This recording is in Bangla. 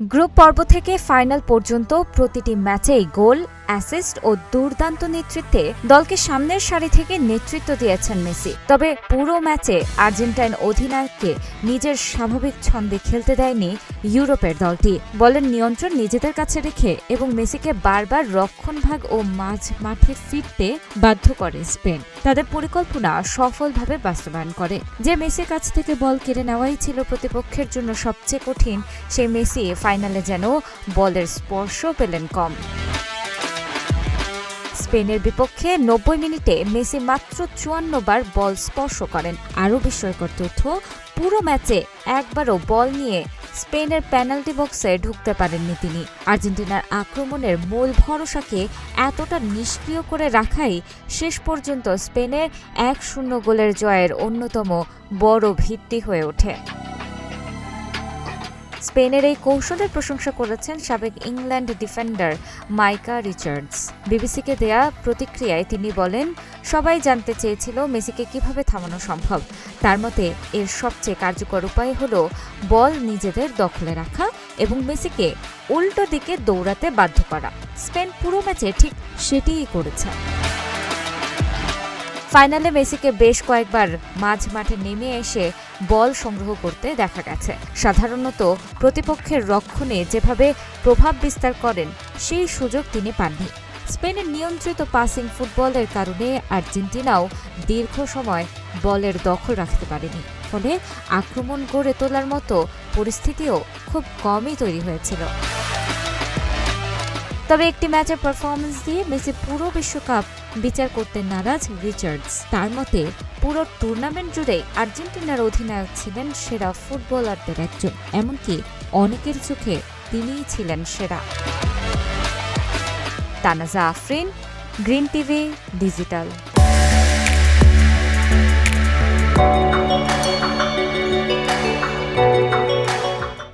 গ্রুপ পর্ব থেকে ফাইনাল পর্যন্ত প্রতিটি ম্যাচেই গোল, অ্যাসিস্ট ও দুর্দান্ত নেতৃত্বে দলকে সামনের সারি থেকে নেতৃত্ব দিয়েছেন মেসি। তবে পুরো ম্যাচে আর্জেন্টাইন অধিনায়ককে নিজের স্বাভাবিক ছন্দে খেলতে দেয়নি ইউরোপের দলটি। বলের নিয়ন্ত্রণ নিজেদের কাছে রেখে এবং মেসিকে বারবার রক্ষণভাগ ও মাঝ মাঠে ফিরতে বাধ্য করে স্পেন। তাদের পরিকল্পনা সফলভাবে বাস্তবায়ন করে। যে মেসির কাছ থেকে বল কেড়ে নেওয়াই ছিল প্রতিপক্ষের জন্য সবচেয়ে কঠিন, সেই মেসি ফাইনালে যেন বলের স্পর্শ পেলেন কম। স্পেনের বিপক্ষে ৯০ মিনিটে মেসি মাত্র ৫৪ বার বল স্পর্শ করেন। আরও বিস্ময়কর তথ্য, পুরো ম্যাচে একবারও বল নিয়ে স্পেনের পেনাল্টি বক্সে ঢুকতে পারেননি তিনি। আর্জেন্টিনার আক্রমণের মূল ভরসাকে এতটা নিষ্ক্রিয় করে রাখাই শেষ পর্যন্ত স্পেনের ১-০ গোলের জয়ের অন্যতম বড় ভিত্তি হয়ে ওঠে। স্পেনের এই কৌশলের প্রশংসা করেছেন সাবেক ইংল্যান্ড ডিফেন্ডার মাইকা রিচার্ডস। বিবিসিকে দেয়া প্রতিক্রিয়ায় তিনি বলেন, সবাই জানতে চেয়েছিল মেসিকে কিভাবে থামানো সম্ভব। তার মতে এর সবচেয়ে কার্যকর উপায় হল বল নিজেদের দখলে রাখা এবং মেসিকে উল্টো দিকে দৌড়াতে বাধ্য করা। স্পেন পুরো ম্যাচে ঠিক সেটিই করেছে। ফাইনালে মেসিকে বেশ কয়েকবার মাঝ মাঠে নেমে এসে বল সংগ্রহ করতে দেখা গেছে। সাধারণত প্রতিপক্ষের রক্ষণে যেভাবে প্রভাব বিস্তার করেন সেই সুযোগ তিনি পাননি। স্পেনের নিয়ন্ত্রিত পাসিং ফুটবলের কারণে আর্জেন্টিনাও দীর্ঘ সময় বলের দখল রাখতে পারেনি। ফলে আক্রমণ গড়ে তোলার মতো পরিস্থিতিও খুব কমই তৈরি হয়েছিল। তবে একটি ম্যাচের পারফরমেন্স দিয়ে মেসি পুরো বিশ্বকাপ বিচার করতে নারাজ রিচার্ডস। তার মতে পুরো টুর্নামেন্ট জুড়ে আর্জেন্টিনার অধিনায়ক ছিলেন সেরা ফুটবলারদের একজন, এমনকি অনেকের চোখে তিনিই ছিলেন সেরা। তানাজা আফরিন, গ্রিন টিভি ডিজিটাল।